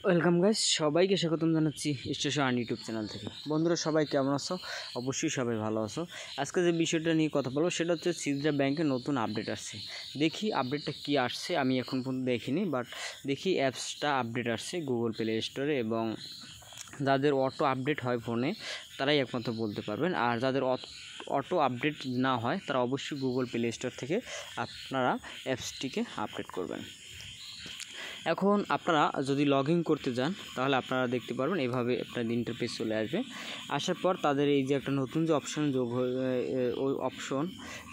Welcome guys, সবাইকে স্বাগতম জানাচ্ছি স্টেশন আর্ন ইউটিউব চ্যানেল থেকে। বন্ধুরা সবাই কেমন আছো? অবশ্যই সবাই ভালো আছো। আজকে যে বিষয়টা নিয়ে কথা বলবো সেটা হচ্ছে সিজরা ব্যাংকের নতুন আপডেট আসছে। দেখি আপডেটটা কি আসছে, আমি এখন পর্যন্ত দেখিনি, বাট দেখি অ্যাপসটা আপডেট আসছে গুগল প্লে স্টোরে, এবং যাদের অটো আপডেট হয় ফোনে তারাই একমাত্র বলতে পারবেন। আর যাদের অটো আপডেট না হয় তারা অবশ্যই গুগল প্লে স্টোর থেকে আপনারা অ্যাপসটিকে আপডেট করবেন। এখন আপনারা যদি লগ ইন করতে যান তাহলে আপনারা দেখতে পারবেন এইভাবে আপনার ইন্টারফেস চলে আসবে। আসার পর তাদের এই যে একটা নতুন যে অপশন যোগ ওই অপশন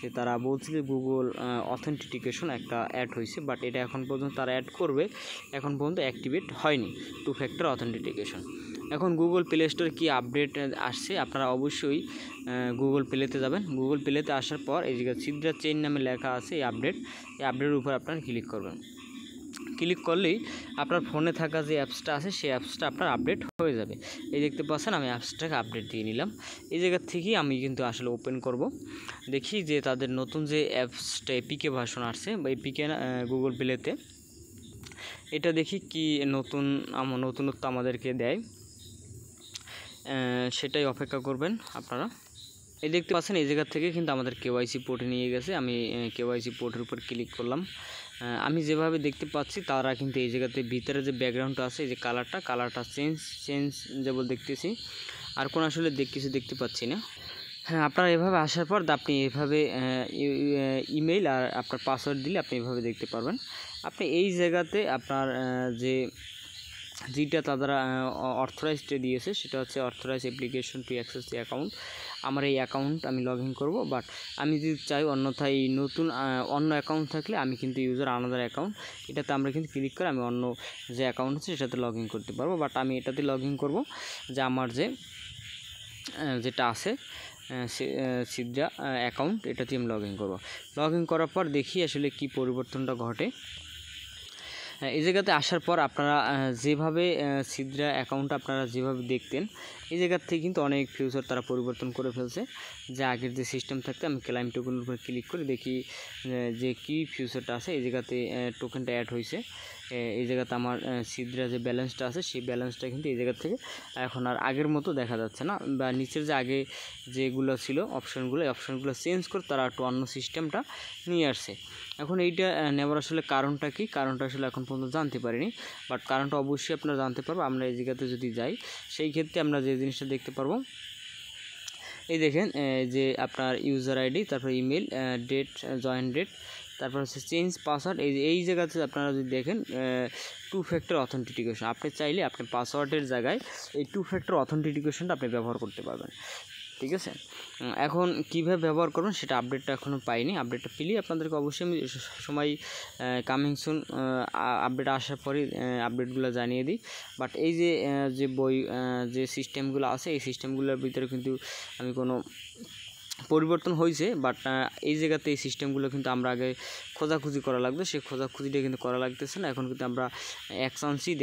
যে তারা বলছে যে গুগল অথেন্টিকেশন একটা অ্যাড হয়েছে, বাট এটা এখন পর্যন্ত তারা অ্যাড করবে, এখন পর্যন্ত অ্যাক্টিভেট হয়নি 2 ফ্যাক্টর অথেন্টিকেশন। এখন গুগল প্লে স্টোরে কী আপডেট আসছে আপনারা অবশ্যই গুগল প্লেতে যাবেন। গুগল প্লেতে আসার পর এই জায়গায় সিজরা চেইন নামে লেখা আছে এই আপডেটের উপর আপনারা ক্লিক করবেন। ক্লিক করলেই আপনার ফোনে থাকা যে অ্যাপসটা আছে সেই অ্যাপসটা আপনার আপডেট হয়ে যাবে। এই দেখতে পাচ্ছেন আমি অ্যাপসটাকে আপডেট দিয়ে নিলাম। এই জায়গা থেকেই আমি কিন্তু আসলে ওপেন করব, দেখি যে তাদের নতুন যে অ্যাপসটা এপিকে ভার্সন আসছে বা এপিকে গুগল প্লেতে, এটা দেখি কি নতুনত্ব আমাদেরকে দেয়, সেটাই অপেক্ষা করবেন আপনারা। এই দেখতে পাচ্ছেন এই জায়গা থেকে কিন্তু আমাদের কেওয়াইসি পোর্টে নিয়ে গেছে। আমি কেওয়াইসি পোর্টের উপর ক্লিক করলাম। আমি যেভাবে দেখতে পাচ্ছি তারা কিন্তু এই জায়গাতে ভিতরে যে ব্যাকগ্রাউন্ডটা আছে, এই যে কালারটা চেঞ্জ যেবল দেখতেছি, আর কোনো আসলে কিছু দেখতে পাচ্ছি না। হ্যাঁ, আপনারা এভাবে আসার পর আপনি এভাবে ইমেইল আর আপনার পাসওয়ার্ড দিলে আপনি এভাবে দেখতে পারবেন। আপনি এই জায়গাতে আপনার যেটা তারা অথরাইজড দিয়েছে সেটা হচ্ছে authorize application to access the account. আমার এই অ্যাকাউন্ট আমি লগ ইন করবো, বাট আমি যদি চাই অন্যথায় নতুন অন্য অ্যাকাউন্ট থাকলে আমি কিন্তু ইউজার আনাদার অ্যাকাউন্ট, এটাতে আমরা কিন্তু ক্লিক করে আমি অন্য যে অ্যাকাউন্ট আছে সেটাতে লগ ইন করতে পারবো। বাট আমি এটাতে লগ ইন করবো যে আমার যেটা আছে সিজরা অ্যাকাউন্ট, এটাতে আমি লগ ইন করবো। লগ ইন করার পর দেখি আসলে কি পরিবর্তনটা ঘটে। এই জায়গাতে আসার পর আপনারা যেভাবে সিজরা অ্যাকাউন্ট আপনারা যেভাবে দেখতেন, এই জায়গার থেকে কিন্তু অনেক ফিউচার তারা পরিবর্তন করে ফেলছে। যে আগের যে সিস্টেম থাকতে আমি ক্লাইম টোকেনের উপর ক্লিক করে দেখি যে কী ফিউচারটা আছে। এই জায়গাতে টোকেনটা অ্যাড হয়েছে। এই জায়গাতে আমার সিজরা যে ব্যালেন্সটা আছে সেই ব্যালেন্সটা কিন্তু এই জায়গা থেকে এখন আর আগের মতো দেখা যাচ্ছে না, বা নিচের যে আগে যেগুলো ছিল অপশানগুলো, এই অপশানগুলো চেঞ্জ করে তারা একটু অন্য সিস্টেমটা নিয়ে আসছে। এখন এইটা নেওয়ার আসলে কারণটা কি, কারণটা আসলে এখন পর্যন্ত জানতে পারিনি, বাট কারণটা অবশ্যই আপনারা জানতে পারবো আমরা এই জায়গাতে যদি যাই। সেই ক্ষেত্রে আমরা যে জিনিসটা দেখতে পারবো, এই দেখেন যে আপনার ইউজার আইডি, তারপর ইমেল, ডেট, জয়েন ডেট, তারপর হচ্ছে চেঞ্জ পাসওয়ার্ড। এই জায়গাতে আপনারা যদি দেখেন 2 ফ্যাক্টর অথেন্টিকেশন, আপনি চাইলে আপনি পাসওয়ার্ডের জায়গায় এই 2 ফ্যাক্টর অথেন্টিকেশনটা আপনি ব্যবহার করতে পারবেন। ঠিক আছে, এখন কীভাবে ব্যবহার করবেন সেটা আপডেটটা এখনও পাইনি। আপডেটটা পেলেই আপনাদেরকে অবশ্যই আমি সময় কামিং সুন আপডেট আসার পরেই আপডেটগুলো জানিয়ে দিই। বাট এই যে সিস্টেমগুলো আছে এই সিস্টেমগুলোর ভিতরে কিন্তু আমি কোনো পরিবর্তন হয়েছে, বাট এই জায়গাতে এই সিস্টেমগুলো কিন্তু আমরা আগে খোঁজাখুঁজি করা লাগতো, সেই খোঁজাখুঁজিটা কিন্তু করা লাগতেছে না। এখন কিন্তু আমরা অ্যাকশনসই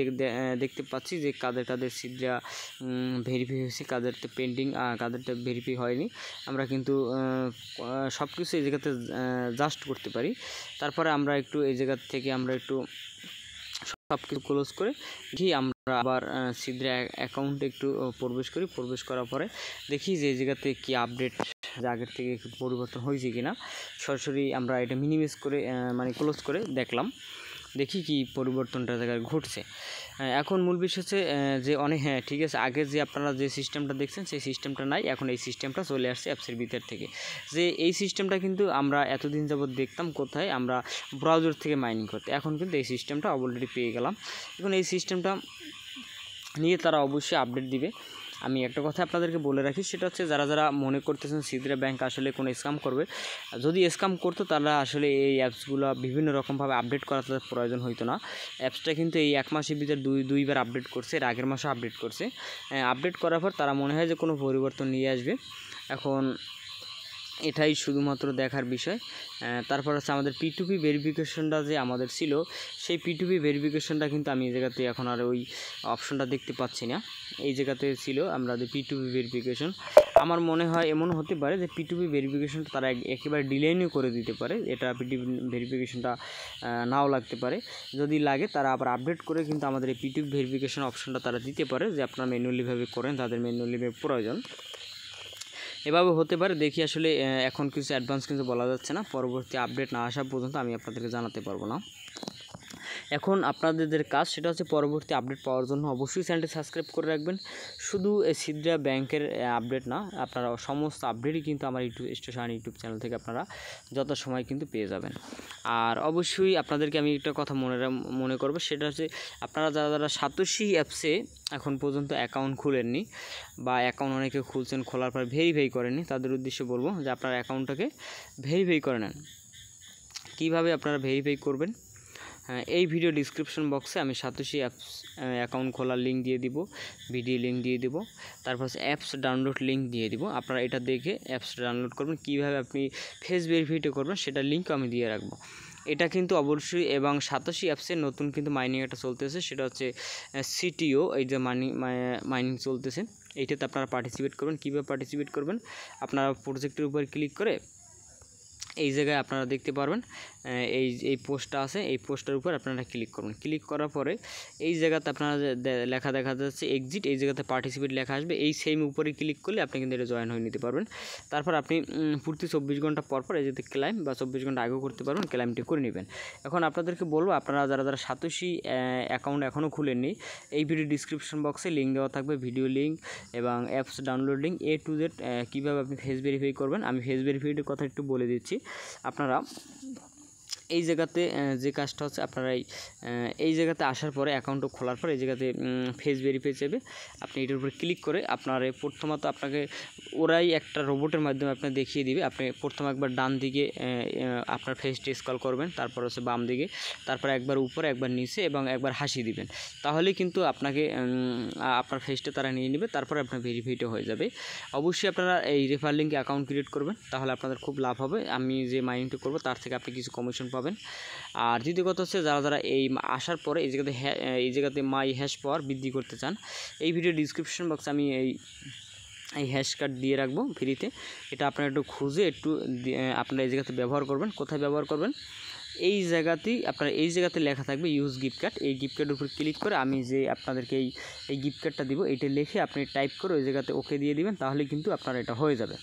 দেখতে পাচ্ছি যে কাদের সিজরা ভেরিফাই হয়েছে, কাদেরটা পেন্ডিং, কাদেরটা ভেরিফাই হয়নি। আমরা কিন্তু সব কিছু এই জায়গাতে জাস্ট করতে পারি। তারপরে আমরা একটু এই জায়গা থেকে আমরা একটু সব কিছু ক্লোজ করে দেখি, আমরা আবার সিজরা অ্যাকাউন্টে একটু প্রবেশ করার পরে দেখি যে এই জায়গাতে কি আপডেট আগের থেকে একটু পরিবর্তন হয়েছে কিনা। সরাসরি আমরা এটা মিনিমাইজ করে মানে ক্লোজ করে দেখলাম, দেখি কি পরিবর্তনটা জায়গায় ঘটছে। এখন মূল বিষয় হচ্ছে যে হ্যাঁ ঠিক আছে, আগের যে আপনারা যে সিস্টেমটা দেখছেন সেই সিস্টেমটা নাই, এখন এই সিস্টেমটা চলে আসছে অ্যাপসের ভিতর থেকে। যে এই সিস্টেমটা কিন্তু আমরা এতদিন যাবৎ দেখতাম কোথায়, আমরা ব্রাউজার থেকে মাইনিং করতে, এখন কিন্তু এই সিস্টেমটা অলরেডি পেয়ে গেলাম। এখন এই সিস্টেমটা নিয়ে তারা অবশ্যই আপডেট দিবে। আমি একটা কথা আপনাদেরকে বলে রাখি, সেটা হচ্ছে যারা মনে করতেছেন সিজরা ব্যাংক আসলে কোনো স্ক্যাম করবে, যদি স্ক্যাম করতো তারা আসলে এই অ্যাপসগুলো বিভিন্ন রকমভাবে আপডেট করা তাদের প্রয়োজন হইতো না। অ্যাপসটা কিন্তু এই 1 মাসের ভিতরে দুইবার আপডেট করছে, এর আগের মাসে আপডেট করছে। আপডেট করার পর তারা মনে হয় যে কোনো পরিবর্তন নিয়ে আসবে। এখন এটাই শুধুমাত্র দেখার বিষয়। তারপর হচ্ছে আমাদের P2P ভেরিফিকেশনটা যে আমাদের ছিল, সেই P2P ভেরিফিকেশনটা কিন্তু আমি এই জায়গাতে এখন আর ওই অপশনটা দেখতে পাচ্ছি না। এই জায়গাতে ছিল আমরা P2P ভেরিফিকেশন, আমার মনে হয় এমনও হতে পারে যে P2P ভেরিফিকেশনটা তারা একেবারে ডিলেইও করে দিতে পারে, এটা P2P ভেরিফিকেশনটা নাও লাগতে পারে। যদি লাগে তারা আবার আপডেট করে কিন্তু আমাদের এই P2P ভেরিফিকেশন অপশনটা তারা দিতে পারে, যে আপনারা ম্যানুয়ালিভাবে করেন, তাদের ম্যানুয়ালিভাবে প্রয়োজন, এভাবে হতে পারে। দেখি আসলে এখন কিছু অ্যাডভান্স কিন্তু বলা যাচ্ছে না, পরবর্তী আপডেট না আসা পর্যন্ত আমি আপনাদেরকে জানাতে পারবো না। এখন আপনাদের কাজ সেটা হচ্ছে পরবর্তী আপডেট পাওয়ার জন্য অবশ্যই চ্যানেলটি সাবস্ক্রাইব করে রাখবেন। শুধু সিদ্রা ব্যাংকের আপডেট না, আপনারা সমস্ত আপডেটই কিন্তু আমার স্টেশন ইউটিউব চ্যানেল থেকে আপনারা যত সময় কিন্তু পেয়ে যাবেন। আর অবশ্যই আপনাদেরকে আমি একটা কথা মনে করবো, সেটা হচ্ছে আপনারা যারা সাতোশি অ্যাপসে এখন পর্যন্ত অ্যাকাউন্ট খুলেননি বা অ্যাকাউন্ট অনেকে খুলছেন, খোলার পর ভেরিফাই করেননি, তাদের উদ্দেশ্যে বলবো যে আপনারা অ্যাকাউন্টটাকে ভেরিফাই করে নেন। কীভাবে আপনারা ভেরিফাই করবেন, এই ভিডিও ডিসক্রিপশন বক্সে আমি সাতোশি অ্যাপস অ্যাকাউন্ট খোলার লিঙ্ক দিয়ে দিব, ভিডিও লিঙ্ক দিয়ে দিব, তারপর অ্যাপস ডাউনলোড লিঙ্ক দিয়ে দিব। আপনারা এটা দেখে অ্যাপস ডাউনলোড করবেন, কীভাবে আপনি ফেস ভেরিফাইটা করবেন সেটার লিঙ্কও আমি দিয়ে রাখবো। এটা কিন্তু অবশ্যই, এবং সাতোশি অ্যাপসের নতুন কিন্তু মাইনিং একটা চলতেছে, সেটা হচ্ছে CTO, এই যে মাইনিং চলতেছে, এইটাতে আপনারা পার্টিসিপেট করবেন। কীভাবে পার্টিসিপেট করবেন, আপনারা প্রজেক্টের উপর ক্লিক করে এই জায়গায় আপনারা দেখতে পারবেন এই পোস্টটা আছে, এই পোস্টের উপর আপনারা ক্লিক করবেন। ক্লিক করার পরে এই জায়গাতে আপনারা লেখা দেখা যাচ্ছে এক্সিট, এই জায়গাতে পার্টিসিপেট লেখা আসবে, এই সেম উপরে ক্লিক করলে আপনি কিন্তু এটা জয়েন হয়ে নিতে পারবেন। তারপর আপনি প্রতি 24 ঘন্টা পর এই যাতে ক্লাইম বা 24 ঘন্টা আগেও করতে পারবেন, ক্লাইমটি করে নেবেন। এখন আপনাদেরকে বলবো, আপনারা যারা সাতোশি অ্যাকাউন্ট এখনও খুলেননি, এই ভিডিও ডিসক্রিপশন বক্সে লিঙ্ক দেওয়া থাকবে, ভিডিও লিঙ্ক এবং apps download link A to Z, কীভাবে আপনি ফেস ভেরিফাই করবেন। আমি ফেস ভেরিফাইয়ের কথা একটু বলে দিচ্ছি। আপনারা এই জায়গাতে যে কাজটা হচ্ছে, আপনারা এই জায়গাতে আসার পরে অ্যাকাউন্টটা খোলার পর এই জায়গাতে ফেস ভেরিফাই চাইবে, আপনি এটার উপরে ক্লিক করে আপনার প্রথমত আপনাকে ওরাই একটা রোবটের মাধ্যমে আপনার দেখিয়ে দিবে। আপনি প্রথম একবার ডান দিকে আপনার ফেসটি স্ক্রল করবেন, তারপর হচ্ছে বাম দিকে, তারপর একবার উপরে একবার নিচে এবং একবার হাসি দিবেন, তাহলেই কিন্তু আপনাকে আপনার ফেসটা তারা নিয়ে নেবে, তারপর আপনার ভেরিফাইটা হয়ে যাবে। অবশ্যই আপনারা এই রেফার লিঙ্কে অ্যাকাউন্ট ক্রিয়েট করবেন, তাহলে আপনাদের খুব লাভ হবে। আমি যে মাইনিংটা করবো তার থেকে আপনি কিছু কমিশন পাবেন। আর দ্বিতীয় কথা হচ্ছে, যারা এই আসার পরে এই জায়গাতে মাই হ্যাশ পাওয়ার বৃদ্ধি করতে চান, এই ভিডিও ডিসক্রিপশন বক্সে আমি এই হ্যাশ কার্ড দিয়ে রাখবো ফ্রিতে। এটা আপনারা একটু খুঁজে আপনারা এই জায়গাতে ব্যবহার করবেন। কোথায় ব্যবহার করবেন, এই জায়গাতে লেখা থাকবে ইউজ গিফট কার্ড। এই গিফট কার্ডের উপর ক্লিক করে আমি যে আপনাদেরকে এই গিফট কার্ডটা দিব, এইটা লিখে আপনি টাইপ করে ওই জায়গাতে ওকে দিয়ে দিবেন, তাহলে কিন্তু আপনার এটা হয়ে যাবে।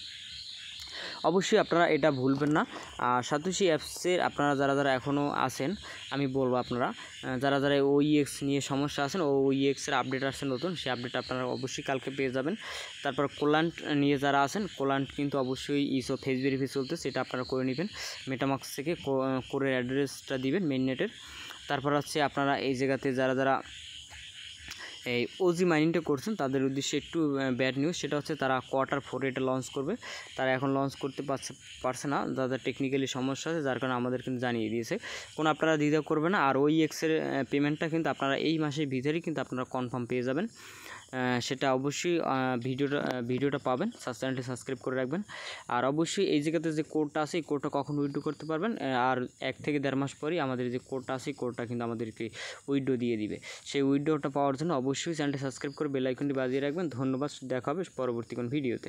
অবশ্যই আপনারা এটা ভুলবেন না। আর সাতোশি অ্যাপসের আপনারা যারা এখনও আছেন, আমি বলবো আপনারা যারা OEX নিয়ে সমস্যা আছেন, OEXের আপডেট আসছে নতুন, সেই আপডেট আপনারা অবশ্যই কালকে পেয়ে যাবেন। তারপর কোলান্ট নিয়ে যারা আছেন, কোলান্ট কিন্তু অবশ্যই ফেস ভেরিফাই চলতে, সেটা আপনারা করে নেবেন। মেটামাক্স থেকে কোরের অ্যাড্রেসটা দিবেন মেইননেটের। তারপর হচ্ছে আপনারা এই জায়গাতে যারা এই ওজি মাইনিংটা করছেন, তাদের উদ্দেশ্যে একটু ব্যাড নিউজ, সেটা হচ্ছে তারা Q4 এটা লঞ্চ করবে, তারা এখন লঞ্চ করতে পারছে না, যাদের টেকনিক্যালি সমস্যা আছে, যার কারণে আমাদের কিন্তু জানিয়ে দিয়েছে। কোনো আপনারা দ্বিধা করবে না। আর OEXের পেমেন্টটা কিন্তু আপনারা এই মাসের ভিতরেই কিন্তু আপনারা কনফার্ম পেয়ে যাবেন, সেটা অবশ্যই ভিডিওটা পাবেন, চ্যানেলটি সাবস্ক্রাইব করে রাখবেন। আর অবশ্যই এই জায়গাতে যে কোডটা আছে, এই কোডটা কখন উইথড্র করতে পারবেন, আর 1 থেকে 1.5 মাস পরেই আমাদের যে কোডটা আছে, কোডটা কিন্তু আমাদেরকে উইথড্র দিয়ে দিবে। সেই উইথড্রটা পাওয়ার জন্য অবশ্যই চ্যানেলটি সাবস্ক্রাইব করে বেল আইকনটি বাজিয়ে রাখবেন। ধন্যবাদ, দেখা হবে পরবর্তী কোন ভিডিওতে।